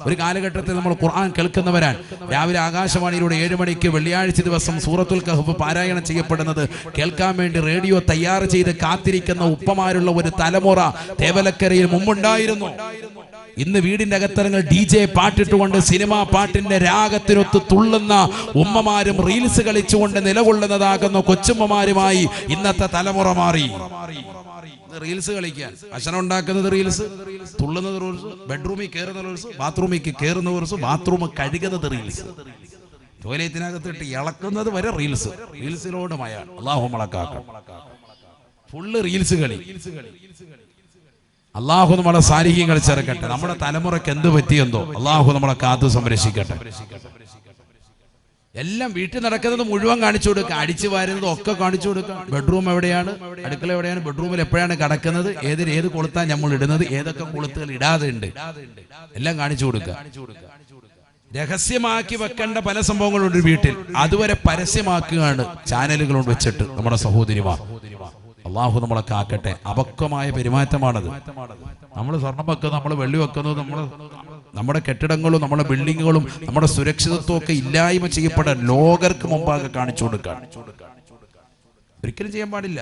ഒരു കാലഘട്ടത്തിൽ നമ്മൾ ഖുർആൻ കേൾക്കുന്നവരാണ്. രാവിലെ ആകാശവാണിയിലൂടെ 7 മണിക്ക് വെള്ളിയാഴ്ച ദിവസം സൂറത്തുൽ കഹ്ഫ് പാരായണം ചെയ്യപ്പെടുന്നത് കേൾക്കാൻ വേണ്ടി റേഡിയോ തയ്യാർ ചെയ്ത് കാത്തിരിക്കുന്ന ഉപ്പമാരുള്ള ഒരു തലമുറ തേവലക്കരയിൽ മുമ്പുണ്ടായിരുന്നു. ഇന്ന് വീടിന്റെ അകത്തരങ്ങൾ DJ പാട്ടിട്ടുകൊണ്ട് സിനിമാ പാട്ടിന്റെ രാഗത്തിനൊത്ത് തുള്ളുന്ന ഉമ്മമാരും റീൽസ് കളിച്ചുകൊണ്ട് നിലകൊള്ളുന്നതാകുന്ന കൊച്ചുമ്മമാരുമായി ഇന്നത്തെ തലമുറ മാറി. റീൽസ് കളിക്കാൻ ഭക്ഷണം ഉണ്ടാക്കുന്നത് റീൽസ്, തുള്ളുന്നത് റീൽസ്, ബെഡ്റൂമിൽ കയറുന്ന റീൽസ്, ബാത്റൂമിൽ കയറുന്ന റീൽസ്, ബാത്റൂം കഴുകുന്നത് റീൽസ്, ടോയ്ലറ്റിനകത്തിട്ട് ഇളക്കുന്നത് വരെ റീൽസ്. റീൽസിനോട് മയാണ്. അല്ലാഹു മളക്കാക്കാം. ഫുള്ള് റീൽസ് കളി. അല്ലാഹു നമ്മളെ സാലിഹ്യങ്ങൾ ചേർക്കട്ടെ. നമ്മുടെ തലമുറയ്ക്ക് എന്ത് പറ്റിയെന്തോ അല്ലാഹു നമ്മളെ കാത്തു സംരക്ഷിക്കട്ടെ. എല്ലാം വീട്ടിൽ നടക്കുന്നത് മുഴുവൻ കാണിച്ചു കൊടുക്കുക, അടിച്ചു വാരുന്നത് ഒക്കെ കാണിച്ചു കൊടുക്കുക. ബെഡ്റൂം എവിടെയാണ്, അടുക്കള എവിടെയാണ്, ബെഡ്റൂമിൽ എപ്പോഴാണ് കിടക്കുന്നത്, ഏത് കൊളുത്താൻ നമ്മൾ ഇടുന്നത്, ഏതൊക്കെ കൊളുത്തുകൾ ഇടാതെ ഉണ്ട്, എല്ലാം കാണിച്ചു കൊടുക്കുക. രഹസ്യമാക്കി വെക്കേണ്ട പല സംഭവങ്ങളുണ്ട് വീട്ടിൽ, അതുവരെ പരസ്യമാക്കുകയാണ് ചാനലുകൾ വെച്ചിട്ട് നമ്മുടെ സഹോദരിമാർ. അള്ളാഹു നമ്മളെ കാക്കട്ടെ. അപക്വമായ പെരുമാറ്റമാണത്. നമ്മൾ സ്വർണം വെക്കുന്നത്, നമ്മൾ വെള്ളി വെക്കുന്നത്, നമ്മുടെ കെട്ടിടങ്ങളും നമ്മുടെ ബിൽഡിങ്ങുകളും നമ്മുടെ സുരക്ഷിതത്വം ഒക്കെ ഇല്ലായ്മ ചെയ്യപ്പെടാൻ ലോകർക്ക് മുമ്പാകെ കാണിച്ചു കൊടുക്കാൻ ഒരിക്കലും ചെയ്യാൻ പാടില്ല.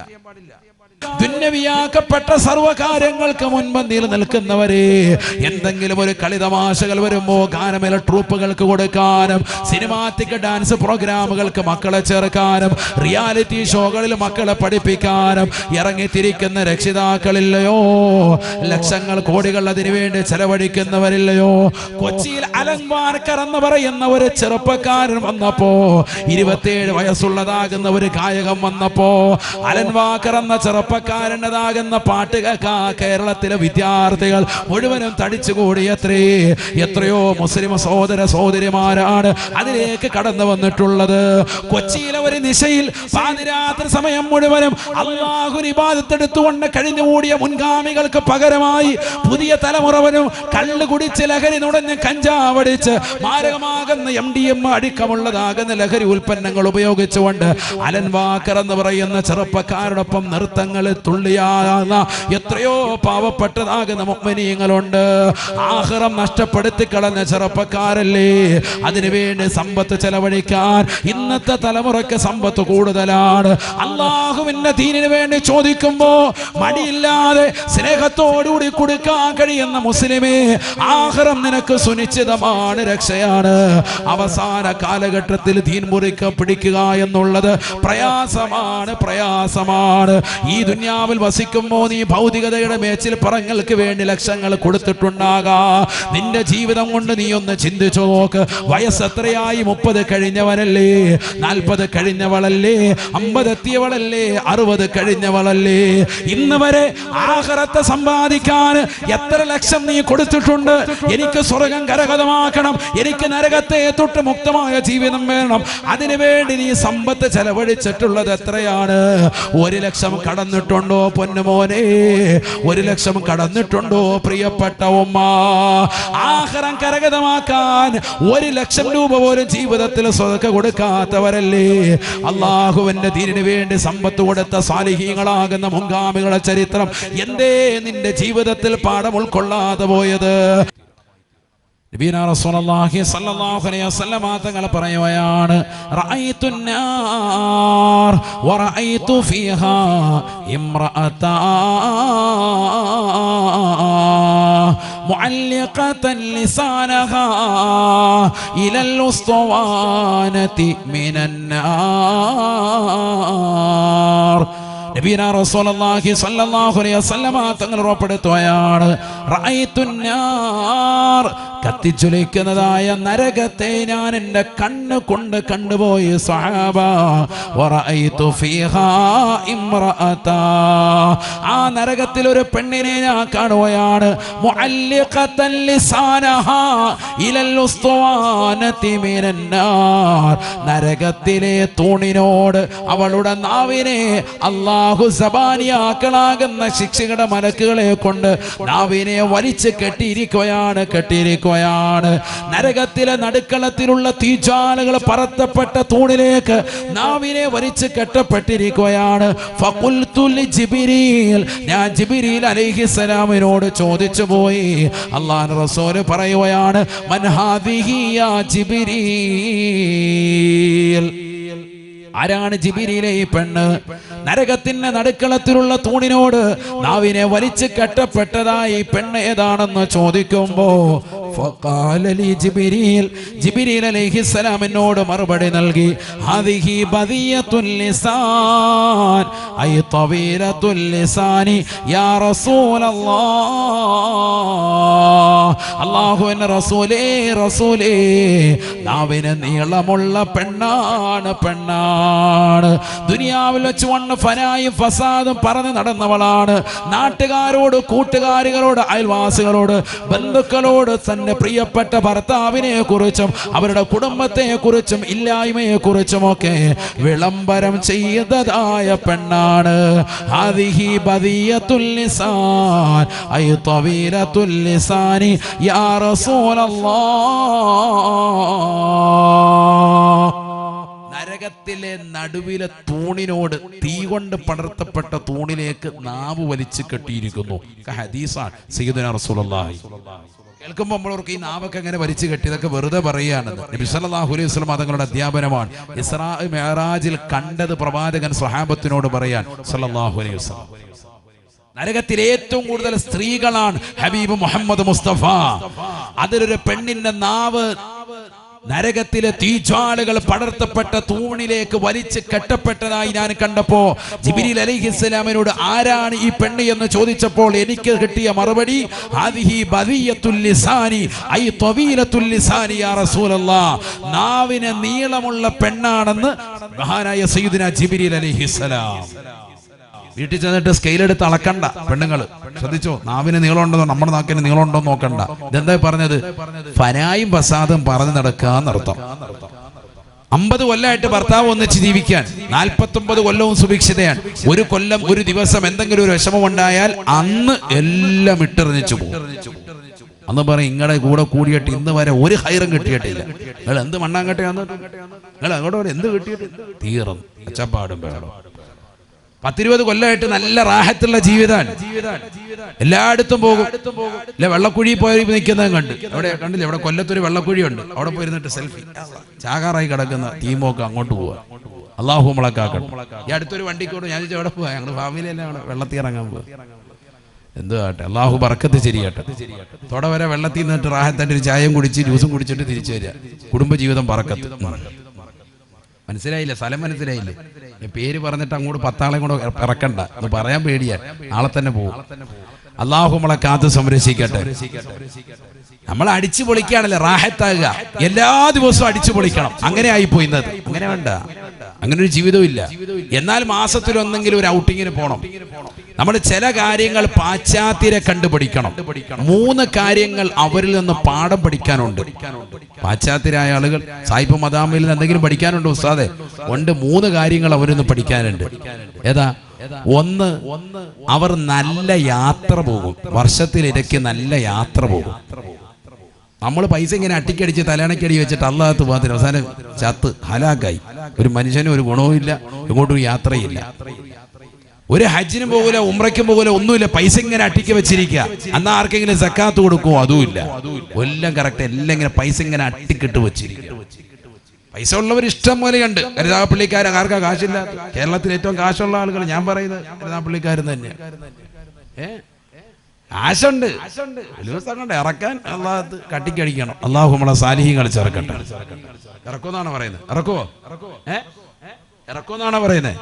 ദുന്യവിയാക്കപ്പെട്ട സർവകാര്യങ്ങൾക്ക് മുൻപന്തിയിൽ നിൽക്കുന്നവരെ, എന്തെങ്കിലും ഒരു കളിതമാശകൾ വരുമ്പോ ഗാനമേള ട്രൂപ്പുകൾക്ക് കൊടുക്കാനും, സിനിമാറ്റിക് ഡാൻസ് പ്രോഗ്രാമുകൾക്ക് മക്കളെ ചേർക്കാനും, റിയാലിറ്റി ഷോകളിൽ മക്കളെ പഠിപ്പിക്കാനും ഇറങ്ങിത്തിരിക്കുന്ന രക്ഷിതാക്കളില്ലയോ? ലക്ഷങ്ങൾ കോടികൾ അതിനുവേണ്ടി ചെലവഴിക്കുന്നവരില്ലയോ? കൊച്ചിയിൽ അലൻവാർക്കർ എന്ന് പറയുന്ന ഒരു ചെറുപ്പക്കാരൻ വന്നപ്പോ, 27 വയസ്സുള്ളതാകുന്ന ഒരു ഗായകൻ വന്നപ്പോ, അലൻവാർക്കർ എന്ന ചെറുപ്പക്കാരൻ്റെതാകുന്ന പാട്ട് കേരളത്തിലെ വിദ്യാർത്ഥികൾ മുഴുവനും തടിച്ചുകൂടിയത്രേ. എത്രയോ മുസ്ലിം സഹോദര സഹോദരിമാരാണ് അതിലേക്ക് കടന്നു വന്നിട്ടുള്ളത്. കൊച്ചിയിലെ ഒരു നിശയിൽ പാതിരാത്രി സമയം മുഴുവനും അല്ലാഹു ഇബാദത്തെടുത്തുകൊണ്ട് കഴിഞ്ഞുകൂടിയ മുൻഗാമികൾക്ക് പകരമായി പുതിയ തലമുറവനും കള്ള് കുടിച്ച് ലഹരി നുടഞ്ഞ് കഞ്ചാവടിച്ച് മാരകമാകുന്ന MDMA അടിക്കമുള്ളതാകുന്ന ലഹരി ഉൽപ്പന്നങ്ങൾ ഉപയോഗിച്ചുകൊണ്ട് അലൻവാക്കർ എന്ന് പറയുന്ന ചെറുപ്പക്കാരോടൊപ്പം നൃത്തങ്ങളിൽ തുള്ളിയാകുന്ന എത്രയോ പാവപ്പെട്ടതാകുന്ന മുഅ്മിനീങ്ങളുണ്ട്. ആഖിറം നഷ്ടപ്പെടുത്തി കളഞ്ഞ ചെറുപ്പക്കാരല്ലേ. അതിനുവേണ്ടി സമ്പത്ത് ചെലവഴിക്കാൻ ഇന്നത്തെ തലമുറയ്ക്ക് സമ്പത്ത് കൂടുതലാണ്. അല്ലാഹുവിന്റെ ദീനിന് വേണ്ടി ചോദിക്കുമ്പോ മടിയില്ലാതെ സ്നേഹത്തോടുകൂടി കൊടുക്കാൻ കഴിയുന്ന മുസ്ലിമേ, ആഖിറം നിനക്ക് സുനിശ്ചിതമാണ്, രക്ഷയാണ്. അവസാന കാലഘട്ടത്തിൽ ദീൻ മുറിക്ക് പിടിക്കുക എന്നുള്ളത് പ്രയാസമാണ്. ഈ ദുനിയാവിൽ വസിക്കുമ്പോ നീ ഭൗതികതയുടെ മേച്ചിൽ പറങ്ങൾക്ക് വേണ്ടി ലക്ഷങ്ങൾ കൊടുത്തിട്ടുണ്ടാകാം. നിന്റെ ജീവിതം കൊണ്ട് നീ ഒന്ന് ചിന്തിച്ചു നോക്ക്. വയസ്സ് എത്രയായി? 30 കഴിഞ്ഞവനല്ലേ, 40 കഴിഞ്ഞവളല്ലേ, 50 എത്തിയവളല്ലേ, 60 കഴിഞ്ഞവളല്ലേ? ഇന്ന് വരെ ആഖിറത്തെ സമ്പാദിക്കാൻ എത്ര ലക്ഷം നീ കൊടുത്തിട്ടുണ്ട്? എനിക്ക് സ്വർഗം കരഗതമാക്കണം, എനിക്ക് നരകത്തെ തൊട്ട് മുക്തമായ ജീവിതം വേണം, അതിനുവേണ്ടി നീ സമ്പത്ത് ചെലവഴിച്ചിട്ടുള്ളത് എത്രയാണ്? 1 ലക്ഷം കടന്നിട്ടുണ്ടോ പൊന്നുമോനെ? 1 ലക്ഷം കടന്നിട്ടുണ്ടോ പ്രിയപ്പെട്ട ഉമ്മ? ആഖിറം കരഗതമാക്കാൻ 1 ലക്ഷം രൂപ പോലും ജീവിതത്തിൽ സ്വതക്ക കൊടുക്കാത്തവരല്ലേ? അല്ലാഹുവിന്റെ ദീനിന് വേണ്ടി സമ്പത്ത് കൊടുത്ത സാലിഹീങ്ങളാകുന്ന മുൻഗാമികളുടെ ചരിത്രം എന്തേ നിന്റെ ജീവിതത്തിൽ പാഠം ഉൾക്കൊള്ളാതെ പോയത്? നബിയനാ റസൂലുള്ളാഹി സ്വല്ലല്ലാഹു അലൈഹി വസല്ലം തങ്ങൾ പറയുകയാണ്, റഅയ്തുൻ നാർ വറഅയ്തു ഫീഹാ ഇംറഅതാ മുഅല്ലിഖതൻ ലിസാനഹാ ഇലൽ ഉസ്തവാനതി മിനൻ നാർ. നബിയനാ റസൂലുള്ളാഹി സ്വല്ലല്ലാഹു അലൈഹി വസല്ലം തങ്ങൾ ഉറപ്പെടുത്തുകയാണ്, റഅയ്തുൻ നാർ, കത്തിജ്വലിക്കുന്നതായ നരകത്തെ ഞാൻ എൻ്റെ കണ്ണ് കൊണ്ട് കണ്ടുപോയി സഹാബ. വറഅയ്തു ഫീഹാ ഇംറഅതാ, ആ നരകത്തിൽ ഒരു പെണ്ണിനെ ഞാൻ കാണുകയാണ്. മുഅല്ലിഖതൻ ലിസാനഹാ ഇലൽ ഉസ്തവാനതി മിനൻ നാർ, നരകത്തിലെ തൂണിനോട് അവളുടെ നാവിനെ അല്ലാഹു സബാനിയാക്കളാകുന്ന ശിക്ഷയുടെ മലക്കുകളെ കൊണ്ട് നാവിനെ വലിച്ച് കെട്ടിയിരിക്കുകയാണ്. പറയുകയാണ്, നരകത്തിലെ നടുക്കളത്തിലുള്ള തീജ്വാലകൾ പറത്തപ്പെട്ട തൂണിലേക്ക് നാവിനെ വലിച്ചു കെട്ടപ്പെട്ടിരിക്കുകയാണ്. ഫഖുൽതു ലിജിബ്രീൽ, ഞാൻ ജിബ്രീൽ അലൈഹിസ്സലാമിനോട് ചോദിച്ചു പോയി. അല്ലാഹുവിന്റെ റസൂൽ പറയുകയാണ്, മൻ ഹാദിഹി യാ ജിബ്രീൽ, ആരാണ് ജിബ്രീലേ ഈ പെണ്ണ്? നരകത്തിന്റെ നടുക്കളത്തിലുള്ള തൂണിനോട് നാവിനെ വലിച്ചു കെട്ടപ്പെട്ടതായി പെണ്ണ് ഏതാണെന്ന് ചോദിക്കുമ്പോ ഫഖാല ലി ജിബ്രീൽ, ജിബ്രീൽ അലൈഹിസ്സലാം എന്നോട് മറുപടി നൽകി, ഹാദിഹി ബദിയത്തുൽ ലിസാൻ ഐ തവീലത്തുൽ ലിസാനി യാ റസൂലല്ലാഹ്. അല്ലാഹുവിന്റെ റസൂലേ, റസൂലേ, നാവിന് നീളമുള്ള പെണ്ണാണ്, പെണ്ണാണ്. ദുനിയാവിൽ വെച്ച് വന്ന് ഫനായും ഫസാദും പറഞ്ഞു നടന്നവളാണ്. നാട്ടുകാരോട്, കൂട്ടുകാരികളോട്, അയൽവാസികളോട്, ബന്ധുക്കളോട് തന്റെ പ്രിയപ്പെട്ട ഭർത്താവിനെ കുറിച്ചും അവരുടെ കുടുംബത്തെ കുറിച്ചും ഇല്ലായ്മയെ കുറിച്ചുമൊക്കെ വിളംബരം ചെയ്തതായ പെണ്ണാണ്. ഹാദിഹി ബദിയത്തുൽ ലിസാൻ ഐ തവീലത്തുൽ ലിസാനി യാ റസൂലല്ലാഹ്. നരകത്തിലെ നടുവിലെ തൂണിനോട്, തീ കൊണ്ട് പടർത്തപ്പെട്ട തൂണിലേക്ക് നാവ് വലിച്ചു കെട്ടിയിരിക്കുന്നു. ഹദീസാണ് സയ്യിദുനാ റസൂലുള്ളാഹി. കേൾക്കുമ്പോൾ നമ്മളവർക്ക് ഈ നാവൊക്കെ എങ്ങനെ വലിച്ചു കെട്ടിയതൊക്കെ വെറുതെ പറയുകയാണെന്ന്. നബി സല്ലല്ലാഹു അലൈഹി വസല്ലം തങ്ങളുടെ അധ്യാപനമാണ്. ഇസ്രാ മിഅ്റാജിൽ കണ്ടത് പ്രവാചകൻ സ്വഹാബത്തിനോട് പറയാൻ സല്ലല്ലാഹു അലൈഹി വസല്ലം. നരകത്തിൽ ഏറ്റവും കൂടുതൽ സ്ത്രീകളാണ് ഹബീബ് മുഹമ്മദ് മുസ്തഫ. അതിലൊരു പെണ്ണിന്റെ നാവ് നരകത്തിലെ തീജ്വാലകൾ പടർത്തപ്പെട്ട തൂണിലേക്ക് വലിച്ച് കെട്ടപ്പെട്ടതായി ഞാൻ കണ്ടപ്പോ ജിബ്രീൽ അലൈഹിസ്സലാമിനോട് ആരാണ് ഈ പെണ്ണ് എന്ന് ചോദിച്ചപ്പോൾ എനിക്ക് കിട്ടിയ മറുപടി, ഹാദിഹി ബദിയത്തുൽ ലിസാനി ഐ തവീലത്തുൽ ലിസാനി യാ റസൂലല്ലാഹ്. നാവിന് നീളമുള്ള പെണ്ണാണെന്ന് മഹാനായ സയ്യിദുനാ ജിബ്രീൽ അലൈഹിസ്സലാം. വീട്ടിൽ ചെന്നിട്ട് സ്കെയിലെടുത്ത് അളക്കണ്ട പെണ്ണുങ്ങൾ, ശ്രദ്ധിച്ചോ. നാവിന് നീളമുണ്ടോ, നമ്മുടെ നാക്കിന് നീളമുണ്ടോ നോക്കണ്ട. ഇതെന്താ പറഞ്ഞത്? ഫനായും ഫസാദും പറഞ്ഞു നടക്കാന്നർത്ഥം. 50 കൊല്ലമായിട്ട് ഭർത്താവ് ഒന്നിച്ച് ജീവിക്കാൻ, 49 കൊല്ലവും സുഭിക്ഷിതയാണ്. ഒരു കൊല്ലം, ഒരു ദിവസം എന്തെങ്കിലും ഒരു വിഷമം ഉണ്ടായാൽ അന്ന് എല്ലാം ഇട്ടെറിഞ്ഞു പോകും. അന്ന് പറയും, ഇങ്ങടെ കൂടെ കൂടിയിട്ട് ഇന്ന് വരെ ഒരു ഹൈറും കിട്ടിയിട്ടില്ല. നിങ്ങൾ എന്ത് മണ്ണാങ്കട്ടയാന്ന്, നിങ്ങൾ അങ്ങോട്ട് എന്ത് കിട്ടിയിട്ട് തീർന്നു, അച്ചപ്പാടും വേണം. 10-20 കൊല്ലമായിട്ട് നല്ല റാഹത്തുള്ള ജീവിതമാണ്. എല്ലായിടത്തും പോകും. അല്ലെ, വെള്ളക്കുഴി പോയി നിൽക്കുന്നത് കണ്ട്, അവിടെ കണ്ടില്ലേ, അവിടെ കൊല്ലത്തൊരു വെള്ളക്കുഴിയുണ്ട്, അവിടെ പോയിരുന്നിട്ട് സെൽഫി, ചാകാറായി കിടക്കുന്ന തീമോക്ക് അങ്ങോട്ട് പോവുക. അള്ളാഹു മുളക്കാക്കണം. ഈ അടുത്തൊരു വണ്ടിക്കോട് ഞാൻ ചോദിച്ചാൽ എവിടെ പോവാ, ഞങ്ങൾ ഫാമിലി എല്ലാം അവിടെ വെള്ളത്തിൽ ഇറങ്ങാൻ പോവാ. എന്ത് ആട്ടെ, അള്ളാഹു ബർക്കത്ത് ശരിയാട്ടെ. തൊട വരെ വെള്ളത്തിൽ നിന്നിട്ട് റാഹത്തായിട്ട് ഒരു ചായയും കുടിച്ച് ജ്യൂസും കുടിച്ചിട്ട് തിരിച്ചു വരിക. കുടുംബജീവിതം ബർക്കത്ത്. മനസ്സിലായില്ലേ? സ്ഥലം മനസ്സിലായില്ലേ? പേര് പറഞ്ഞിട്ട് അങ്ങോട്ട് 10 ആളെ കൂടെ ഇറക്കണ്ട എന്ന് പറയാൻ പേടിയാ, നാളെ തന്നെ പോകും. അള്ളാഹു നമ്മളെ കാത്ത് സംരക്ഷിക്കട്ടെ. നമ്മൾ അടിച്ചു പൊളിക്കുകയാണല്ലേ റാഹത്താകുക. എല്ലാ ദിവസവും അടിച്ചു പൊളിക്കണം, അങ്ങനെ ആയിപ്പോയി ഇന്നത്. അങ്ങനെ വേണ്ട, അങ്ങനെ ഒരു ജീവിതവും ഇല്ല. എന്നാൽ മാസത്തിലൊന്നെങ്കിലും ഒരു ഔട്ടിങ്ങിന് പോകണം. നമ്മൾ ചില കാര്യങ്ങൾ പാശ്ചാത്യരെ കണ്ടുപഠിക്കണം. 3 കാര്യങ്ങൾ അവരിൽ നിന്ന് പാഠം പഠിക്കാനുണ്ട്. പാശ്ചാത്യരായ ആളുകൾ സായിപ്പ് മദാമിൽ നിന്ന് എന്തെങ്കിലും പഠിക്കാനുണ്ടോ ഉസ്താദെ? ഉണ്ട്. 3 കാര്യങ്ങൾ അവരിൽ നിന്ന് പഠിക്കാനുണ്ട്. ഏതാ? 1, അവർ നല്ല യാത്ര പോകും. വർഷത്തിലിടയ്ക്ക് നല്ല യാത്ര പോകും. നമ്മൾ പൈസ ഇങ്ങനെ അട്ടിക്കടിച്ച് തലണക്കടി വെച്ചിട്ട് അല്ലാത്ത പോകാത്തിന് അവസാനം ചത്ത് ഹലാക്കായി. ഒരു മനുഷ്യനും ഒരു ഗുണവും ഇല്ല, ഇങ്ങോട്ടും യാത്രയില്ല. ഒരു ഹജ്ജിനും പോകൂല, ഉംറയ്ക്കും പോകൂല, ഒന്നുമില്ല. പൈസ ഇങ്ങനെ അട്ടിക്ക് വെച്ചിരിക്കുക. അന്ന് ആർക്കെങ്കിലും സക്കാത്ത് കൊടുക്കുമോ? അതുമില്ല. എല്ലാം കറക്റ്റ്, എല്ലാം ഇങ്ങനെ പൈസ ഇങ്ങനെ അട്ടിക്കിട്ട് വെച്ചിരിക്കുക. പൈസ ഉള്ളവർ ഇഷ്ടം പോലെയുണ്ട്. കരുതാപ്പള്ളിക്കാർ ആർക്കാ കാശില്ല? കേരളത്തിൽ ഏറ്റവും കാശുള്ള ആളുകൾ ഞാൻ പറയുന്നത് കരുതാപ്പള്ളിക്കാരെന്ന് തന്നെയാണ്. ആശുണ്ട്, കൊണ്ട് ഇറക്കാൻ അള്ളാഹ് കട്ടിക്കടിക്കണം. അള്ളാഹു നമ്മളെ സാലിഹ്യങ്ങൾ ചേർക്കട്ടെ. ഇറക്കുമെന്നാണ് പറയുന്നത്. ഇറക്കുവോ? ഇറക്കുമെന്നാണോ പറയുന്നത്?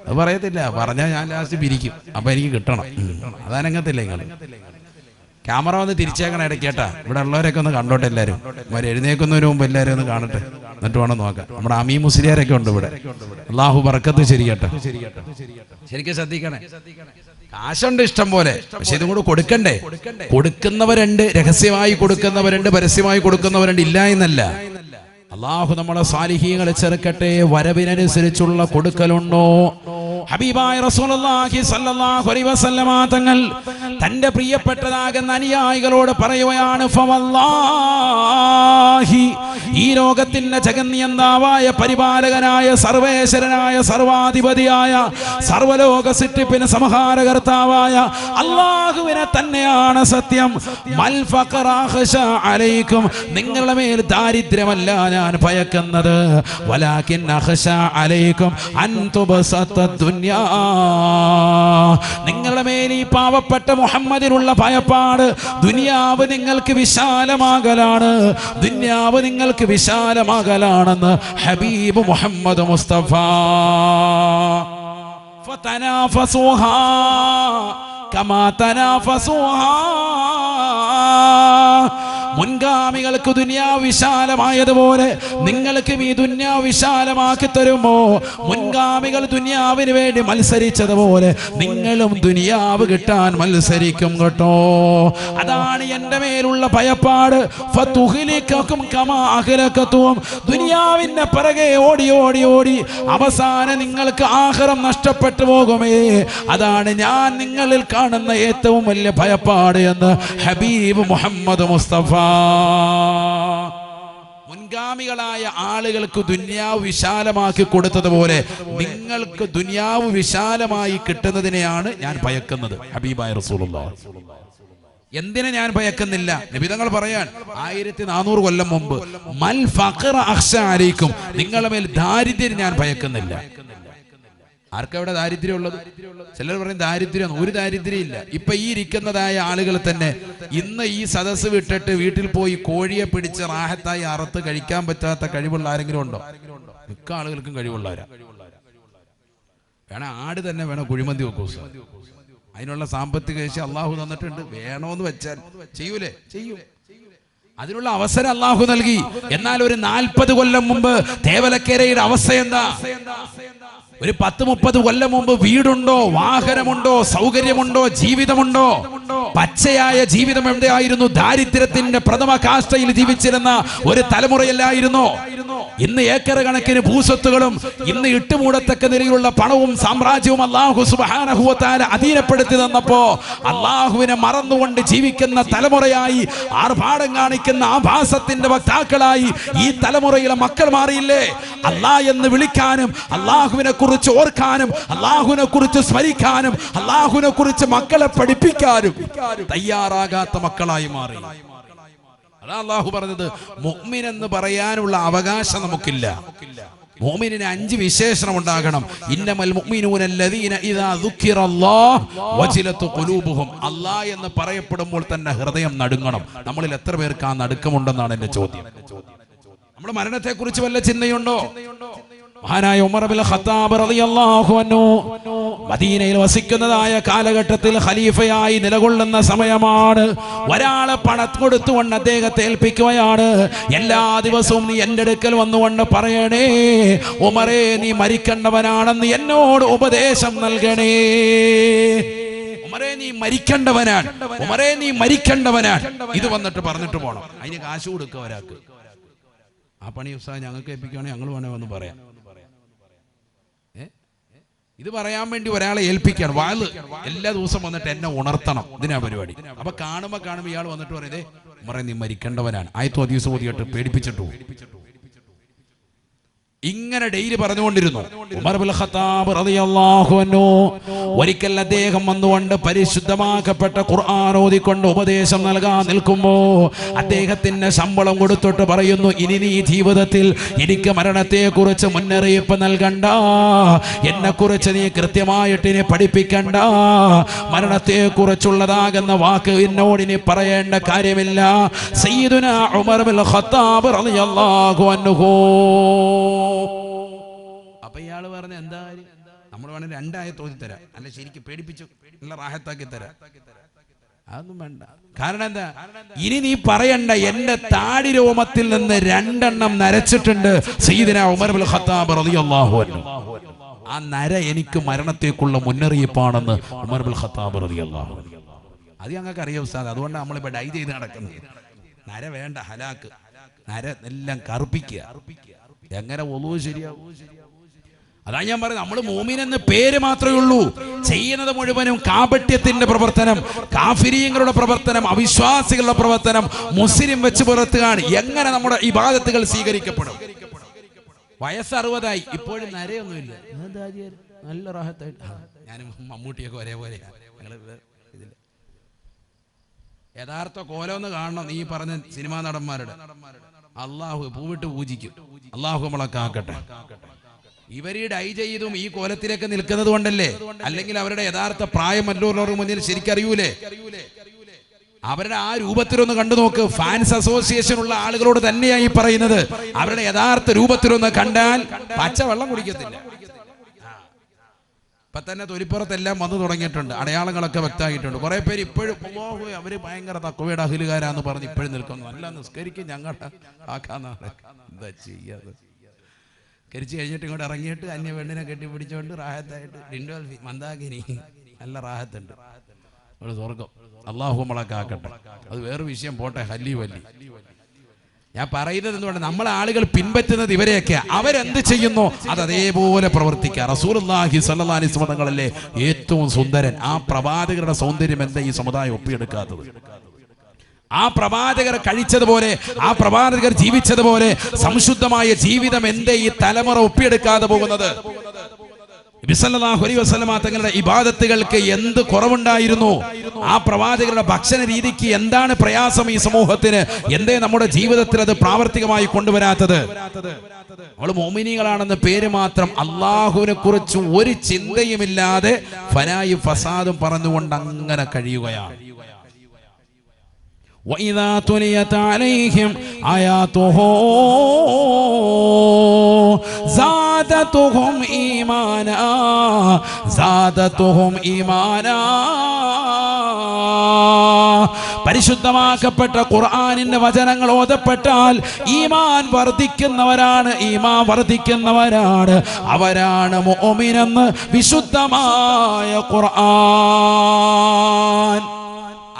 അത് പറയത്തില്ല. പറഞ്ഞാൽ ഞാൻ ലാസ്റ്റ് പിരിക്കും. അപ്പൊ എനിക്ക് കിട്ടണം. അതാനങ്ങത്തില്ല. നിങ്ങൾ ക്യാമറ വന്ന് തിരിച്ചേക്കണം ഇടയ്ക്ക് കേട്ടാ. ഇവിടെ ഉള്ളവരൊക്കെ ഒന്ന് കണ്ടോട്ടെ. എല്ലാവരും എഴുന്നേക്കുന്നതിന് മുമ്പ് എല്ലാവരും ഒന്ന് കാണട്ടെ, എന്നിട്ട് വേണം നോക്കാം. നമ്മുടെ അമീ മുസ്ലിയാരൊക്കെ ഉണ്ട് ഇവിടെ. അള്ളാഹു ബർക്കത്ത് ശരിയട്ടെ. ശരിക്കും ശ്രദ്ധിക്കണേ. കാശുണ്ട് ഇഷ്ടം പോലെ, പക്ഷെ ഇതും കൂടെ കൊടുക്കണ്ടേ? കൊടുക്കുന്നവരുണ്ട്, രഹസ്യമായി കൊടുക്കുന്നവരുണ്ട്, പരസ്യമായി കൊടുക്കുന്നവരുണ്ട്, ഇല്ല എന്നല്ല. അള്ളാഹു നമ്മളെ സാലിഹീങ്ങളെ ചേർക്കട്ടെ. വരവിനനുസരിച്ചുള്ള കൊടുക്കലുണ്ടോ? ഹബീബായ റസൂലുള്ളാഹി സ്വല്ലല്ലാഹു അലൈഹി വസല്ലമ തങ്ങൾ തന്റെ പ്രിയപ്പെട്ടതാകുന്ന അനുയായികളോട് പറയുകയാണ്, ഫവല്ലാഹി, ഈ ലോകത്തിന്റെ ജഗന്നിയന്താവായ പരിപാലകനായ സർവേശ്വരനായ സർവാധിപതിയായ സർവലോക സൃഷ്ടിപ്പിന് സംഹാരകർത്താവായ അല്ലാഹുവിനെ തന്നെയാണ് സത്യം. മൽ ഫഖറ അഖ്ശാ അലൈക്കും, നിങ്ങളുടെ മേൽ ദാരിദ്ര്യമല്ല ഞാൻ ഭയക്കുന്നത്, വലാകിൻ അഖ്ശാ അലൈക്കും അൻ തുബസത ദുനിയാ, നിങ്ങളുടെ മേൽ ഈ പാവപ്പെട്ട മുഹമ്മദിനുള്ള ഭയപ്പാട് ദുനിയാവ് നിങ്ങൾക്ക് വിശാലമാകലാണ്, ദുനിയാവ് നിങ്ങൾക്ക് വിശാലമാകലാണെന്ന് ഹബീബ് മുഹമ്മദ് മുസ്തഫ. ഫതനാഫസുഹാ കമാ തനാഫസുഹാ, മുൻഗാമികൾക്ക് ദുനിയാവ് വിശാലമായതുപോലെ നിങ്ങൾക്കും ഈ ദുനിയാവ് വിശാലമാക്കി തരുമോ? മുൻഗാമികൾ ദുനിയാവിന് വേണ്ടി മത്സരിച്ചതുപോലെ നിങ്ങളും ദുനിയാവ് കിട്ടാൻ മത്സരിക്കും കേട്ടോ. അതാണ് എൻ്റെ മേലുള്ള ഭയപ്പാട്. ഫതുഹ്ലികകും കമാ അഹ്ലകതും, ദുനിയാവിന്റെ പിറകെ ഓടി ഓടി ഓടി അവസാനം നിങ്ങൾക്ക് ആഖിറം നഷ്ടപ്പെട്ടു പോകുമേ. അതാണ് ഞാൻ നിങ്ങളിൽ കാണുന്ന ഏറ്റവും വലിയ ഭയപ്പാട് എന്ന് ഹബീബ് മുഹമ്മദ് മുസ്തഫ. മുൻഗാമികളായ ആളുകൾക്ക് ദുനിയാവ് വിശാലമാക്കി കൊടുത്തതുപോലെ നിങ്ങൾക്ക് ദുനിയാവ് വിശാലമായി കിട്ടുന്നതിനെയാണ് ഞാൻ ഭയക്കുന്നത്. ഹബീബായ റസൂലുള്ളാഹി. എന്തിനെ ഞാൻ ഭയക്കുന്നില്ല? നബി തങ്ങൾ പറയാൻ 1400 കൊല്ലം മുമ്പ്, മൽ ഫഖറ അഖ്ശാ അലൈക്കും, നിങ്ങളുടെ മേൽ ദാരിദ്ര്യം ഞാൻ ഭയക്കുന്നില്ല. ആർക്കവിടെ ദാരിദ്ര്യം ഉള്ളത്? ചിലർ പറയും ദാരിദ്ര്യം, ഒരു ദാരിദ്ര്യം ഇല്ല. ഇപ്പൊ ഈ ഇരിക്കുന്നതായ ആളുകൾ തന്നെ ഇന്ന് ഈ സദസ്സ് വിട്ടിട്ട് വീട്ടിൽ പോയി കോഴിയെ പിടിച്ച് റാഹത്തായി അറുത്ത് കഴിക്കാൻ പറ്റാത്ത കഴിവുള്ള ആരെങ്കിലും ഉണ്ടോ? മിക്ക ആളുകൾക്കും കഴിവുള്ളവരാ. വേണം ആട് തന്നെ വേണം കുഴിമന്തി വെക്കൂ, അതിനുള്ള സാമ്പത്തിക ശേഷി അള്ളാഹു തന്നിട്ടുണ്ട്. വേണോന്ന് വെച്ചാൽ ചെയ്യൂലേ? ചെയ്യും. അതിനുള്ള അവസരം അള്ളാഹു നൽകി. എന്നാൽ ഒരു 40 കൊല്ലം മുമ്പ് തേവലക്കരയുടെ അവസ്ഥ എന്താ? ഒരു 10-30 കൊല്ലം മുമ്പ് വീടുണ്ടോ, വാഹനമുണ്ടോ, സൗകര്യമുണ്ടോ, ജീവിതമുണ്ടോ? പച്ചയായ ജീവിതം എവിടെയായിരുന്നു? ദാരിദ്ര്യത്തിന്റെ പ്രഥമ കാഷ്ടയിൽ ജീവിച്ചിരുന്ന ഒരു തലമുറയല്ലായിരുന്നോ? ഇന്ന് ഏക്കർ കണക്കിന് ഭൂസ്വത്തുകളും ഇന്ന് ഇട്ടുമൂടത്തക്ക നിലയിലുള്ള പണവും സാമ്രാജ്യവും അല്ലാഹു സുബ്ഹാനഹു വ തആല അധീനപ്പെടുത്തി തന്നപ്പോ അല്ലാഹുവിനെ മറന്നുകൊണ്ട് ജീവിക്കുന്ന തലമുറയായി, ആർഭാടം കാണിക്കുന്ന ആഭാസത്തിന്റെ വക്താക്കളായി ഈ തലമുറയിലെ മക്കൾ മാറിയില്ലേ? അല്ലാഹ് എന്ന് വിളിക്കാനും അല്ലാഹുവിനെ കുറിച്ച് ഓർക്കാനും അല്ലാഹുവിനെ കുറിച്ച് സ്മരിക്കാനും അല്ലാഹുവിനെ കുറിച്ച് മക്കളെ പഠിപ്പിക്കാനും തയ്യാറാകാത്ത മക്കളായി മാറി. അതാ അല്ലാഹു പറഞ്ഞത്, മുഅ്മിൻ എന്ന് പറയാനുള്ള അവകാശം നമുക്കില്ല. മുഅ്മിനിന് 5 വിശേഷണം ഉണ്ടാകണം. ഇന്നമൽ മുഅ്മിനൂന അല്ലദീന ഇദാ ദുക്കിറല്ലാഹ് വജിലത് ഖുലൂബുഹും, അല്ലാഹ് എന്ന് പറയപ്പെടുമ്പോൾ തന്നെ ഹൃദയം നടുങ്ങണം. നമ്മളിൽ എത്ര പേർക്ക് ആ നടുക്കമുണ്ടെന്നാണ് എന്റെ ചോദ്യം. നമ്മുടെ മരണത്തെ കുറിച്ച് വല്ല ചിന്തയുണ്ടോ? മഹാനായ ഉമർ ഇബ്നുൽ ഖത്താബ് റളിയല്ലാഹു അൻഹു മദീനയിൽ വസിക്കുന്നതായ കാലഘട്ടത്തിൽ ഖലീഫയായി നിലകൊള്ളുന്ന സമയമാണ്. ഒരാളെ പണം കൊടുത്തുകൊണ്ട് അദ്ദേഹത്തെ ഏൽപ്പിക്കുകയാണ്. എല്ലാ ദിവസവും നീ എൻ്റെ അടുക്കൽ വന്നുകൊണ്ട് പറയണേ, ഉമറേ നീ മരിക്കേണ്ടവനാണെന്ന് എന്നോട് ഉപദേശം നൽകണേ. ഉമറേ നീ മരിക്കേണ്ടവനാണ്, ഉമറേ നീ മരിക്കേണ്ടവനാണ്. ഇത് വന്നിട്ട് പറഞ്ഞിട്ട് പോകണം. അതിന് കാശ് കൊടുക്കുക ഒരാൾക്ക്. ആ പണി ഉസ്താദ് ഞങ്ങൾക്ക് ഏൽപ്പിക്കുകയാണെങ്കിൽ ഞങ്ങൾ വേണേ വന്ന് പറയാം. ഇത് പറയാൻ വേണ്ടി ഒരാളെ ഏൽപ്പിക്കുകയാണ്. വാള് എല്ലാ ദിവസം വന്നിട്ട് എന്നെ ഉണർത്തണം, ഇതിനാ പരിപാടി. അപ്പൊ കാണുമ്പോ ഇയാൾ വന്നിട്ട് പറയുന്നേ, ഉമറേ നീ മരിക്കേണ്ടവനാണ്, ആയത്തോ ഹദീസ് ഓതിയിട്ട് പേടിപ്പിച്ചിട്ടു. ഇങ്ങനെ ഡെയിലി പറഞ്ഞുകൊണ്ടിരുന്നു ഉമർ ഇബ്നുൽ ഖത്താബ് റളിയല്ലാഹു അൻഹു. ഒരിക്കൽ അദ്ദേഹം വന്നുകൊണ്ട് പരിശുദ്ധമാക്കപ്പെട്ട ഖുർആൻ ഓതിക്കൊണ്ട് ഉപദേശം നൽകാൻ നിൽക്കുമ്പോ അദ്ദേഹത്തിന് ശമ്പളം കൊടുത്തിട്ട് പറയുന്നു, ഇനി നീ ജീവിതത്തിൽ എനിക്ക് മരണത്തെ കുറിച്ച് മുന്നറിയിപ്പ് നൽകണ്ട, എന്നെ കുറിച്ച് നീ കൃത്യമായിട്ട് ഇനി പഠിപ്പിക്കണ്ട, മരണത്തെ കുറിച്ചുള്ളതാകുന്ന വാക്ക് എന്നോട് ഇനി പറയേണ്ട കാര്യമില്ല. സയ്യിദുനാ ഉമർ ഇബ്നുൽ ഖത്താബ് റളിയല്ലാഹു അൻഹു. അപ്പൊ ഇയാള് പറഞ്ഞ എന്താ, നമ്മൾ വേണേ 2 ആയത്ത് ഓതി തരാം, അല്ല ശരിക്കും പേടിപ്പിച്ചു നല്ല റാഹത്താക്കി തരാം. അതൊന്നും വേണ്ട. കാരണം എന്താ? ഇനി നീ പറയണ്ട, എന്റെ താടി രോമത്തിൽ നിന്ന് 2 എണ്ണം നരച്ചിട്ടുണ്ട് സയ്യിദുനാ ഉമർ ഇബ്നുൽ ഖത്താബ് റളിയല്ലാഹു അൻഹു. ആ നര എനിക്ക് മരണത്തേക്കുള്ള മുന്നറിയിപ്പാണെന്ന് ഉമർ ഇബ്നുൽ ഖത്താബ് റളിയല്ലാഹു അൻഹു. അത് ഞങ്ങൾക്ക് അറിയാം ഉസ്താദ്, അതുകൊണ്ടാണ് നമ്മളിപ്പോ ഡൈ ചെയ്ത് നടക്കുന്നത്. നര വേണ്ട, ഹലാക്ക്. നര എല്ലാം കറുപ്പിക്കുക. എങ്ങനെ ഒളു ശരിയാവും? അതാ ഞാൻ പറയുന്നത്, നമ്മൾ മോമിൻ എന്ന പേര് മാത്രമേ ഉള്ളൂ, ചെയ്യുന്നത് മുഴുവനും കാപട്യത്തിന്റെ പ്രവർത്തനം, കാഫിരീങ്ങളുടെ പ്രവർത്തനം, അവിശ്വാസികളുടെ പ്രവർത്തനം മുസ്ലിം വെച്ച് പുറത്തുകാണ്. എങ്ങനെ നമ്മുടെ ഇബാദത്തുകൾ സ്വീകരിക്കപ്പെടും? വയസ്സ് 60 ഇപ്പോഴും നരയൊന്നുമില്ല, നല്ല റാഹത്തായിട്ട്. ഞാനും മമ്മൂട്ടിയൊക്കെ ഒരേപോലെ. യഥാർത്ഥ കോലമൊന്ന് കാണണം നീ പറഞ്ഞ സിനിമാ നടന്മാരുടെ. അള്ളാഹു പൂവിട്ട് പൂജിക്കും. അള്ളാഹു നമ്മളെ കാക്കട്ടെ. ഇവരീ ഡൈ ചെയ്തും ഈ കോലത്തിലേക്ക് നിൽക്കുന്നത് കൊണ്ടല്ലേ, അല്ലെങ്കിൽ അവരുടെ യഥാർത്ഥ പ്രായം മറ്റുള്ളവരുടെ മുന്നിൽ ശരിക്കറിയൂലേ? അവരുടെ ആ രൂപത്തിലൊന്ന് കണ്ടു നോക്ക്. ഫാൻസ് അസോസിയേഷൻ ഉള്ള ആളുകളോട് തന്നെയായി പറയുന്നത്, അവരുടെ യഥാർത്ഥ രൂപത്തിലൊന്ന് കണ്ടാൽ പച്ച വെള്ളം കുടിക്കത്തില്ല. ഇപ്പൊ തന്നെ തൊലിപ്പുറത്തെല്ലാം വന്നു തുടങ്ങിയിട്ടുണ്ട്, അടയാളങ്ങളൊക്കെ വ്യക്തമായിട്ടുണ്ട്. കുറെ പേര് ഇപ്പോഴും അവര് ഭയങ്കര തക്കവയുടെ അഹിലുകാരാന്ന് പറഞ്ഞ് ഇപ്പോഴും നിൽക്കുന്നു. നല്ല നിസ്കരിക്കും ഞങ്ങളുടെ ആക്കാന്നാണ്. എന്താ ചെയ്യാതെ കരിച്ച് കഴിഞ്ഞിട്ട് ഇങ്ങോട്ട് ഇറങ്ങിയിട്ട് അന്യ പെണ്ണിനെ കെട്ടിപ്പിടിച്ചോണ്ട് റാഹത്തായിട്ട് ഡിൻഡോൽഫി മന്ദാകിനി നല്ല റാഹത്തുണ്ട്. സ്വർഗം. അള്ളാഹു നമ്മളെ കാക്കട്ടെ. അത് വേറെ വിഷയം, പോട്ടെ. ഹല്ലി വല്ലി ഞാൻ പറയുന്നത് എന്തുകൊണ്ട്, നമ്മളെ ആളുകൾ പിൻപറ്റുന്നത് ഇവരെയൊക്കെ. അവരെന്ത് ചെയ്യുന്നു അത് അതേപോലെ പ്രവർത്തിക്കുക. റസൂലുള്ളാഹി സ്വല്ലല്ലാഹി അലൈഹി വസല്ലം തങ്ങളല്ലേ ഏറ്റവും സുന്ദരൻ. ആ പ്രവാചകരുടെ സൗന്ദര്യം എന്താ ഈ സമുദായം ഒപ്പിയെടുക്കാത്തത്? ആ പ്രവാചകർ കഴിച്ചതുപോലെ, ആ പ്രവാചകർ ജീവിച്ചതുപോലെ സംശുദ്ധമായ ജീവിതം എന്തേ ഈ തലമുറ ഒപ്പിയെടുക്കാതെ പോകുന്നത്? നബി സല്ലല്ലാഹു അലൈഹി വസല്ലം തങ്ങളുടെ ഇബാദത്തുകൾക്ക് എന്ത് കുറവുണ്ടായിരുന്നു? ആ പ്രവാചകരുടെ ഭക്ഷണ രീതിക്ക് എന്താണ് പ്രയാസം ഈ സമൂഹത്തിന്? എന്തേ നമ്മുടെ ജീവിതത്തിൽ അത് പ്രാവർത്തികമായി കൊണ്ടുവരാത്തത്? നമ്മൾ മുഅ്മിനീകളാണെന്ന പേര് മാത്രം, അള്ളാഹുവിനെ കുറിച്ച് ഒരു ചിന്തയുമില്ലാതെ ഫനായും ഫസാദും പറഞ്ഞുകൊണ്ട് അങ്ങനെ കഴിയുകയാണ്. وَإِذَا تُلِيَتْ عَلَيْهِمْ آيَاتُهُ زَادَتْهُمْ إِيمَانًا. പരിശുദ്ധമാക്കപ്പെട്ട ഖുർആനിന്റെ വചനങ്ങൾ ഓതപ്പെട്ടാൽ ഈമാൻ വർദ്ധിക്കുന്നവരാണ്. അവരാണ് മുഅ്മിനെന്ന് വിശുദ്ധമായ ഖുർആൻ.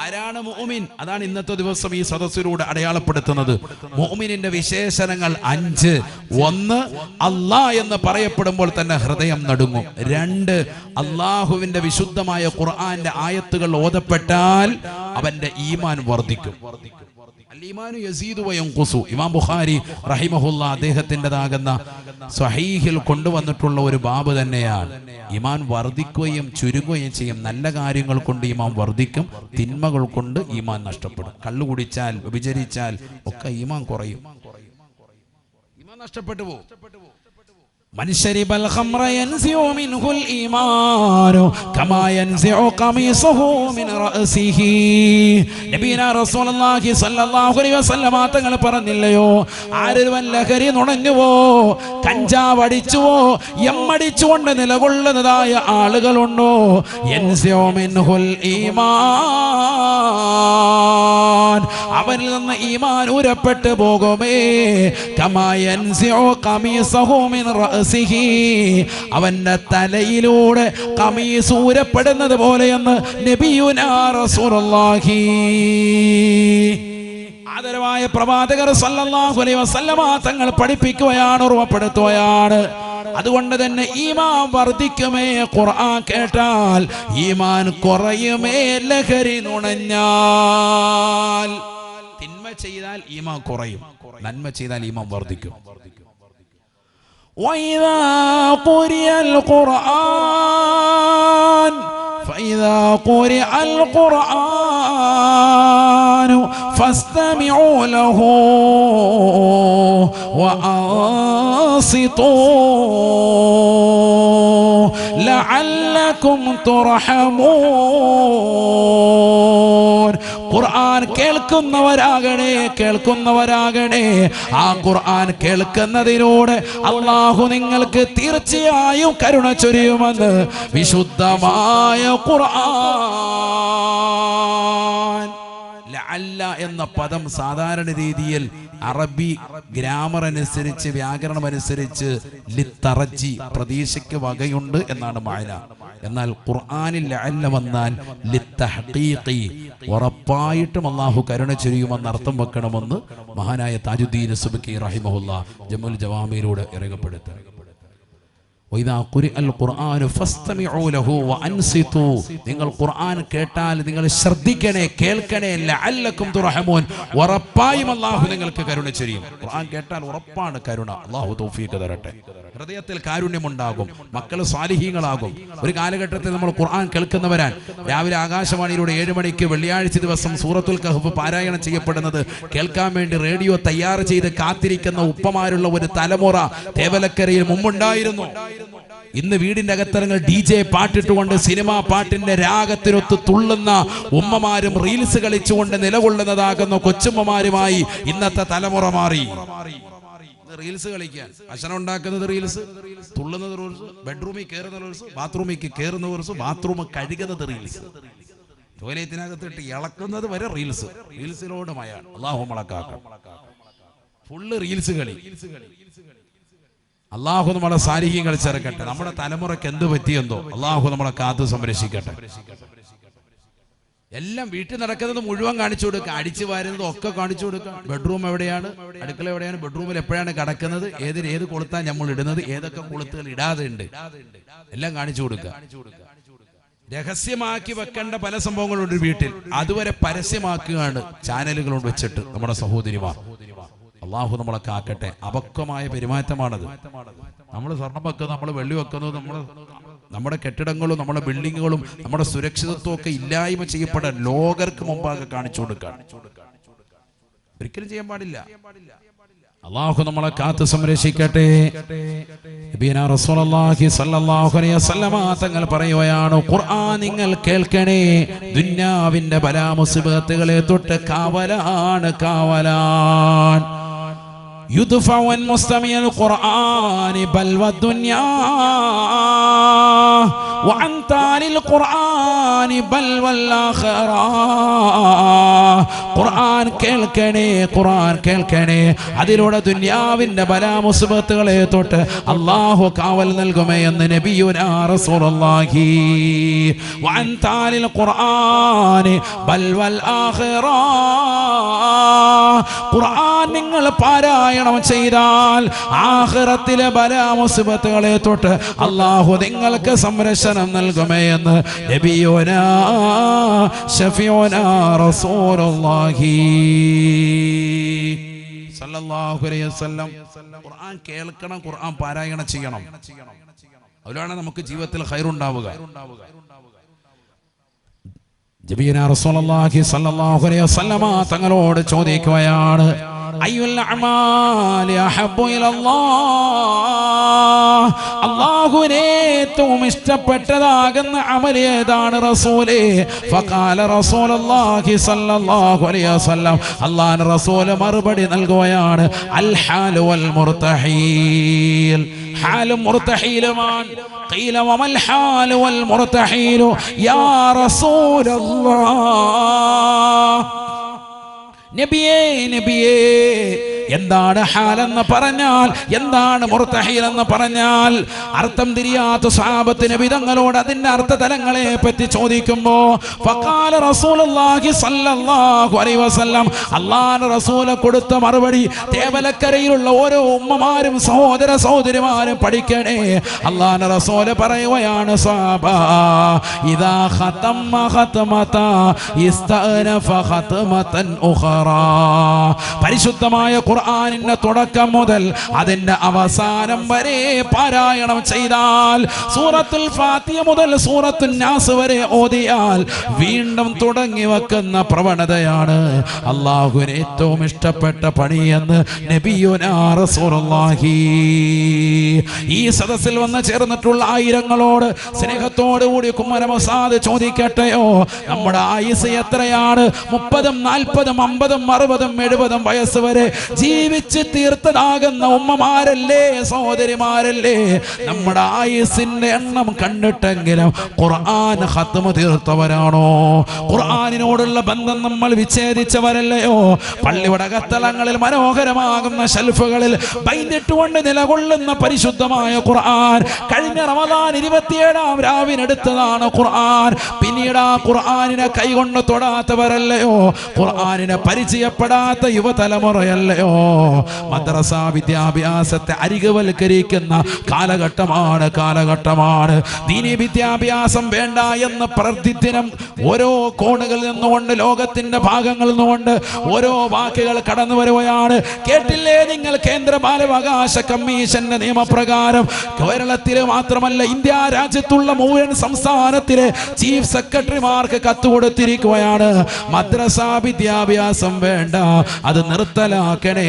ആരാണ് മുഅ്മിൻ? അതാണ് ഇന്നത്തെ ദിവസം ഈ സദസ്സിലൂടെ അടയാളപ്പെടുത്തുന്നത്. മുഅ്മിനിന്റെ വിശേഷണങ്ങൾ 5. 1, അല്ലാഹ് എന്ന് പറയപ്പെടുമ്പോൾ തന്നെ ഹൃദയം നടുങ്ങും. 2, അല്ലാഹുവിന്റെ വിശുദ്ധമായ ഖുർആന്റെ ആയത്തുകൾ ഓതപ്പെട്ടാൽ അവന്റെ ഈമാൻ വർദ്ധിക്കും. അൽ-ഈമാനു യസീദു വയൻഖുസു. ഇമാം ബുഖാരി റഹിമഹുല്ലാ അദ്ദേഹത്തിൻ്റെതാകുന്ന സ്വഹീഹിൽ കൊണ്ടുവന്നിട്ടുള്ള ഒരു ബാബ് തന്നെയാണ്. ഈമാൻ വർദ്ധിക്കുകയും ചുരുങ്ങുകയും ചെയ്യും. നല്ല കാര്യങ്ങൾ കൊണ്ട് ഈമാൻ വർദ്ധിക്കും, തിന്മകൾ കൊണ്ട് ഈമാൻ നഷ്ടപ്പെടും. കള്ളു കുടിച്ചാൽ, വ്യഭിചരിച്ചാൽ ഒക്കെ ഈമാൻ കുറയും, ഈമാൻ നഷ്ടപ്പെട്ടു പോകും. من شرب الخمر ينزع منه الإيمان كما ينزع قميصه من رأسه. നബിന റസൂലുള്ളാഹി സ്വല്ലല്ലാഹു അലൈഹി വസല്ലം തങ്ങൾ പറഞ്ഞില്ലയോ, ആരൊരുവൻ ലഹരി നുണഞ്ഞുവോ, കഞ്ചാവ് അടിച്ചുവോ, എമ്മടിച്ചുകൊണ്ട് നിലകൊള്ളുന്നതായ ആളുകളുണ്ടോ, യൻസിഉ മിൻഹുൽ ഈമാൻ, അവനിൽ നിന്ന് ഈമാൻ ഊരപ്പെട്ടു പോകുമേ. കമാ യൻസിഉ ഖമീസഹു മിൻ റഅസിഹി, അവന്റെ തലയിലൂടെ ഖമീസ് ഊരപ്പെടുന്നത് പോലെയെന്ന് നബിയുനാ റസൂലുള്ളാഹി ആദരവായ പ്രവാചകർ സല്ലല്ലാഹു അലൈഹി വസല്ലമ തങ്ങൾ പഠിപ്പിക്കുകയാണ്, ഓർമ്മപ്പെടുത്തുകയാണ്. അതുകൊണ്ട് തന്നെ ഈമാൻ വർദ്ധിക്കുമേ ഖുർആൻ കേട്ടാൽ, ഈമാൻ കുറയുമേ ലഹരി നുണഞ്ഞാൽ. തിന്മ ചെയ്താൽ ഈമാൻ കുറയും, നന്മ ചെയ്താൽ ഈമാൻ വർദ്ധിക്കും. وإذا قرئ القرآن فإذا قرئ القرآن فاستمعوا له وأنصتوا لعلكم ترحمون. ഖുർആൻ കേൾക്കുന്നവരാകണേ. ആ ഖുർആൻ കേൾക്കുന്നതിലൂടെ അല്ലാഹു നിങ്ങൾക്ക് തീർച്ചയായും കരുണ ചൊരിയുമെന്ന് വിശുദ്ധമായ ഖുർആൻ. ലഅല്ല എന്ന പദം സാധാരണ രീതിയിൽ അറബി ഗ്രാമർ അനുസരിച്ച്, വ്യാകരണം അനുസരിച്ച് ലിത്തറജി, പ്രതീക്ഷയ്ക്ക് വകയുണ്ട് എന്നാണ് മഅന. എന്നാൽ ഖുർആനിൽ ലഅല്ല വന്നാൽ ലിത്തഹ്ഖീഖി, ഉറപ്പായിട്ടും അല്ലാഹു കരുണ ചൊരിയുമെന്ന് അർത്ഥം വെക്കണമെന്ന് മഹാനായ താജുദ്ദീൻ സുബ്കി റഹിമഹുല്ലാ ജമുൽ ജവാമിയിലൂടെ രേഖപ്പെടുത്തി. നിങ്ങൾ ഖുർആൻ കേട്ടാൽ നിങ്ങൾ ശ്രദ്ധിക്കണേ, കേൾക്കണേ. ലഅല്ലക്കും തുർഹമൂൻ, ഉറപ്പായും അല്ലാഹു നിങ്ങൾക്ക് കരുണ ചെയ്യും. ഖുർആൻ കേട്ടാൽ ഉറപ്പാണ് കരുണ. അല്ലാഹു തൗഫീഖ് തരട്ടെ. ഹൃദയത്തിൽ കാരുണ്യമുണ്ടാകും, മക്കൾ സാലിഹീങ്ങളാകും. ഒരു കാലഘട്ടത്തിൽ നമ്മൾ ഖുർആൻ കേൾക്കുന്നവരാൻ. രാവിലെ ആകാശവാണിയിലൂടെ 7 മണിക്ക് വെള്ളിയാഴ്ച ദിവസം സൂറത്തുൽ കഹ്ഫ് പാരായണം ചെയ്യപ്പെടുന്നത് കേൾക്കാൻ വേണ്ടി റേഡിയോ തയ്യാർ ചെയ്ത് കാത്തിരിക്കുന്ന ഉപ്പമാരുള്ള ഒരു തലമുറ തേവലക്കരയിൽ മുമ്പുണ്ടായിരുന്നു. ഇന്ന് വീടിന്റെ അകത്തരങ്ങൾ DJ പാട്ടിട്ടുകൊണ്ട് സിനിമാ പാട്ടിന്റെ രാഗത്തിനൊത്ത് തുള്ളുന്ന ഉമ്മമാരും റീൽസ് കളിച്ചുകൊണ്ട് നിലകൊള്ളുന്നതാകുന്ന കൊച്ചുമ്മമാരുമായി ഇന്നത്തെ തലമുറ മാറി. റീൽസ് കളിക്കാൻ ഭക്ഷണം ഉണ്ടാക്കുന്നത് റീൽസ്, തുള്ളുന്നത് റീൽസ്, ബെഡ്റൂമിൽ കയറുന്ന റീൽസ്, ബാത്റൂമിൽ കയറുന്ന റീൽസ്, ബാത്റൂം കഴുകുന്നത് റീൽസ്, ടോയ്ലറ്റിനകത്തിട്ട് ഇളക്കുന്നത് വരെ റീൽസ്. റീൽസിലോട് മയാണ്. അല്ലാഹു മളക്കാക്കാം. ഫുള്ള് റീൽസ് കളി. അല്ലാഹു നമ്മളെ സാലിഹീങ്ങൾ ചേർക്കട്ടെ. നമ്മുടെ തലമുറയ്ക്ക് എന്ത് പറ്റിയെന്തോ അല്ലാഹു നമ്മളെ കാത്തു സംരക്ഷിക്കട്ടെ. എല്ലാം വീട്ടിൽ നടക്കുന്നത് മുഴുവൻ കാണിച്ചു കൊടുക്കുക, അടിച്ചു വാരുന്നത് ഒക്കെ കാണിച്ചു കൊടുക്കുക. ബെഡ്റൂം എവിടെയാണ്, അടുക്കള എവിടെയാണ്, ബെഡ്റൂമിൽ എപ്പോഴാണ് കിടക്കുന്നത്, ഏത് കൊളുത്താൻ നമ്മൾ ഇടുന്നത്, ഏതൊക്കെ കൊളുത്തുകൾ ഇടാതെ ഉണ്ട്, എല്ലാം കാണിച്ചു കൊടുക്കുക. രഹസ്യമാക്കി വെക്കേണ്ട പല സംഭവങ്ങളുണ്ട് വീട്ടിൽ, അതുവരെ പരസ്യമാക്കുകയാണ് ചാനലുകൾ കൊണ്ട് വെച്ചിട്ട് നമ്മുടെ സഹോദരിമാർ. അള്ളാഹു നമ്മളെ കാക്കട്ടെ. അപക്വമായ പെരുമാറ്റമാണത്. നമ്മൾ സ്വർണം വെക്കുന്നത്, നമ്മൾ വെള്ളി വെക്കുന്നത്, നമ്മുടെ കെട്ടിടങ്ങളും നമ്മുടെ ബിൽഡിങ്ങുകളും നമ്മുടെ സുരക്ഷിതത്വം ഒക്കെ ഇല്ലായ്മ ചെയ്യപ്പെടാൻ ലോകർക്ക് മുമ്പാകെ കാണിച്ചു കൊടുക്കാൻ ഒരിക്കലും ചെയ്യാൻ പാടില്ല. അള്ളാഹു നമ്മളെ കാത്ത് സംരക്ഷിക്കട്ടെ. നബിയനാ റസൂലുള്ളാഹി സ്വല്ലല്ലാഹു അലൈഹി വസല്ലമ തങ്ങൾ പറയുകയാണ്, ഖുർആൻ നിങ്ങൾ കേൾക്കണേ, ദുനിയാവിന്റെ ബലാ മുസീബത്തുകളെ തൊട്ട് കാവലാണ്, കാവലാൻ. يدفع عن مستمع القرآن بلوى الدنيا وعن تالي القرآن بلوى الآخرة. ഖുർആൻ കേൾക്കണേ, ഖുർആൻ കേൾക്കണേ, അതിലൂടെ ദുനിയാവിന്റെ ബലാ മുസീബത്തുകളെ തൊട്ട് അല്ലാഹു കാവൽ നൽകുമേ എന്ന് നബിയുനാ റസൂലുള്ളാഹി. വഅൻ താലിൽ ഖുർആൻ ബൽവൽ ആഖിറ. ഖുർആൻ നിങ്ങൾ പാരായണം ചെയ്താൽ ആഖിറത്തിലെ ബലാ മുസീബത്തുകളെ തൊട്ട് അല്ലാഹു നിങ്ങൾക്ക് സംരക്ഷണം നൽകുമേ എന്ന് നബിയുനാ ശഫീഉനാ റസൂലുള്ളാഹി സല്ലല്ലാഹു അലൈഹി വസല്ലം. ഖുർആൻ കേൾക്കണം, ഖുർആൻ പാരായണം ചെയ്യണം. അതിലാണ് നമുക്ക് ജീവിതത്തിൽ ഖൈറുണ്ടാവുക. നബിയുനാ റസൂലുള്ളാഹി സല്ലല്ലാഹു അലൈഹി വസല്ലമ തങ്ങളോട് ചോദിക്കുകയാണ്, അയ്യുൽ അഅമാലി അഹബ്ബു ഇലല്ലാഹ്. അല്ലാഹുവിനെ ഏറ്റവും ഇഷ്ടപ്പെട്ടതാകുന്ന അമൽ ഏതാണ് റസൂലേ? ഫഖാല റസൂലുള്ളാഹി സ്വല്ലല്ലാഹു അലൈഹി വസല്ലം, അല്ലാഹുവിന്റെ റസൂൽ മറുപടി നൽകുകയാണ്, അൽ ഹാലു വൽ മുർതഹീൽ. ഹാലും മുർതഹീലുമാണ്. ഖീല വമൽ ഹാലു വൽ മുർതഹീലു യാ റസൂലല്ലാഹ്. നബിയേ, നബിയേ, എന്താണ് ഹാലെന്ന് പറഞ്ഞാൽ, എന്താണ് മുർതഹീൽ എന്ന് പറഞ്ഞാൽ? അർത്ഥം തിരിയാത്ത സ്വഹാബത്ത് നബി തങ്ങളോട് അതിന്റെ അർത്ഥതലങ്ങളെ പറ്റി ചോദിക്കുമ്പോ ഫഖാല റസൂലുള്ളാഹി സ്വല്ലല്ലാഹു അലൈഹി വസല്ലം, അല്ലാഹുവിന്റെ റസൂൽ കൊടുത്ത മറുപടി തേവലക്കരയിലുള്ള ഓരോ ഉമ്മമാരും സഹോദര സഹോദരിമാരും പഠിക്കണേ. അല്ലാഹുവിന്റെ റസൂൽ പറയുകയാണ്, സ്വഹാബാ ഇദാ ഖതമ ഖതമത ഇസ്തഅനഫ ഖതമതൻ ഉഖറാ. പരിശുദ്ധമായ ഖുർആനിന്റെ തുടക്കം മുതൽ അതിന്റെ അവസാനം വരെ പാരായണം ചെയ്താൽ, സൂറത്തുൽ ഫാത്തിഹ മുതൽ സൂറത്തുൻ നാസ് വരെ ഓതിയാൽ വീണ്ടും തുടങ്ങി വെക്കുന്ന പ്രവണതയാണ് അല്ലാഹുവിന് ഏറ്റവും ഇഷ്ടപ്പെട്ട പണിയെന്ന് നബിയുനാ റസൂലുള്ളാഹി. ഈ സദസ്സിൽ വന്ന് ചേർന്നിട്ടുള്ള ആയിരങ്ങളോട് സ്നേഹത്തോടുകൂടി കുമ്മനമസാദ് ചോദിക്കട്ടെയോ, നമ്മുടെ ആയുസ് എത്രയാണ്? 30, 40, 50, 60, 70 വയസ്സ് വരെ ജീവിച്ച് തീർത്തതാകുന്ന ഉമ്മമാരല്ലേ, സഹോദരിമാരല്ലേ? നമ്മുടെ ആയുസിന്റെ എണ്ണം കണ്ടിട്ടെങ്കിലും ഖുർആൻ ഖത്മ തീർത്തവരാണോ? ഖുർആനിനോടുള്ള ബന്ധം നമ്മൾ വിച്ഛേദിച്ചവരല്ലയോ? പള്ളിവടകത്തലങ്ങളിൽ മനോഹരമാകുന്ന ഷെൽഫുകളിൽ ബൈൻഡിട്ടുകൊണ്ട് നിലകൊള്ളുന്ന പരിശുദ്ധമായ ഖുർആൻ കഴിഞ്ഞ റമദാൻ 27-ാം രാവിനെടുത്തതാണ് ഖുർആൻ. പിന്നീട് ആ ഖുർആനിനെ കൈകൊണ്ട് തൊടാത്തവരല്ലയോ? ഖുർആനിനെ പരിചയപ്പെടാത്ത യുവതലമുറയല്ലയോ? മദ്രസ വിദ്യാഭ്യാസത്തെ അരികവൽക്കരിക്കുന്ന കാലഘട്ടമാണ്. ദീനി വിദ്യാഭ്യാസം വേണ്ട എന്ന് പ്രതിദിനം ഓരോ കോണുകളിൽ നിന്നുകൊണ്ട്, ലോകത്തിന്റെ ഭാഗങ്ങളിൽ നിന്നുകൊണ്ട് ഓരോ വാക്കുകൾ കടന്നു വരുകയാണ്. കേട്ടില്ലേ നിങ്ങൾ? കേന്ദ്ര ബാലാവകാശ കമ്മീഷന്റെ നിയമപ്രകാരം കേരളത്തിലെ മാത്രമല്ല ഇന്ത്യ രാജ്യത്തുള്ള മുഴുവൻ സംസ്ഥാനത്തിലെ ചീഫ് സെക്രട്ടറിമാർക്ക് കത്ത് കൊടുത്തിരിക്കുകയാണ്. മദ്രസ വിദ്യാഭ്യാസം വേണ്ട, അത് നിർത്തലാക്കണേ.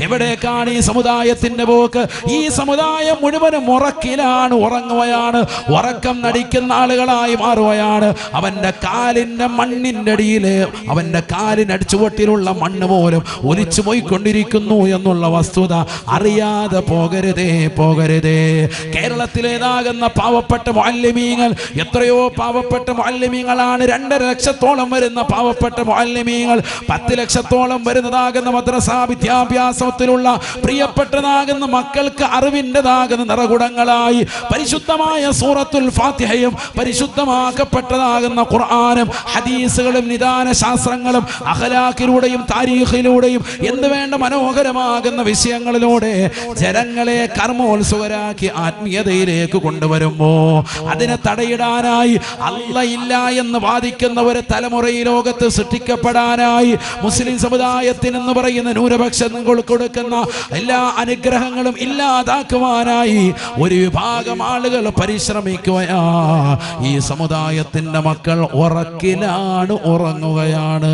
എവിടേക്കാണ് ഈ സമുദായത്തിന്റെ പോക്ക്? ഈ സമുദായം മുഴുവനും ഉറങ്ങുകയാണ്, ഉറക്കം നടിക്കുന്ന ആളുകളായി മാറുകയാണ്. അവന്റെ കാലിന്റെ മണ്ണിന്റെ അടിയില്, അവന്റെ കാലിനടിച്ചുവട്ടിലുള്ള മണ്ണ് പോലും ഒലിച്ചു പോയിക്കൊണ്ടിരിക്കുന്നു എന്നുള്ള വസ്തുത അറിയാതെ പോകരുതേ. കേരളത്തിലേതാകുന്ന പാവപ്പെട്ട മുഅല്ലിമീങ്ങൾ, എത്രയോ പാവപ്പെട്ട മുഅല്ലിമീങ്ങളാണ്. 2.5 ലക്ഷത്തോളം വരുന്ന പാവപ്പെട്ട മുഅല്ലിമീങ്ങൾ, 10 ലക്ഷത്തോളം വരുന്നതാകുന്ന മദ്രസ വിദ്യാഭ്യാസത്തിലുള്ള പ്രിയപ്പെട്ടതാകുന്ന മക്കൾക്ക് അറിവിൻ്റെതാകുന്ന നിറകുടങ്ങളായി പരിശുദ്ധമായ സൂറത്തുൽ ഫാത്തിഹയും പരിശുദ്ധമാക്കപ്പെട്ടതാകുന്ന ഖുർആനും ഹദീസുകളും നിദാന ശാസ്ത്രങ്ങളും അഖ്ലാഖിലൂടെയും താരീഖിലൂടെയും എന്ത് വേണ്ട മനോഹരമാകുന്ന വിഷയങ്ങളിലൂടെ ജനങ്ങളെ കർമ്മോത്സുകരാക്കി ആത്മീയതയിലേക്ക് കൊണ്ടുവരുമ്പോ അതിനെ തടയിടാനായി അല്ലാഹ് എന്ന് വാദിക്കുന്ന ഒരു തലമുറ ഈ ലോകത്ത് സൃഷ്ടിക്കപ്പെടാനായി മുസ്ലിം സമുദായത്തിന് എന്ന് പറയുന്ന ന്യൂനപക്ഷങ്ങൾ കൊടുക്കുന്ന എല്ലാ അനുഗ്രഹങ്ങളും ഇല്ലാതാക്കുവാനായി ഒരു വിഭാഗം ആളുകൾ പരിശ്രമിക്കുകയാ. ഈ സമുദായത്തിന്റെ മക്കൾ ഉറങ്ങുകയാണ്.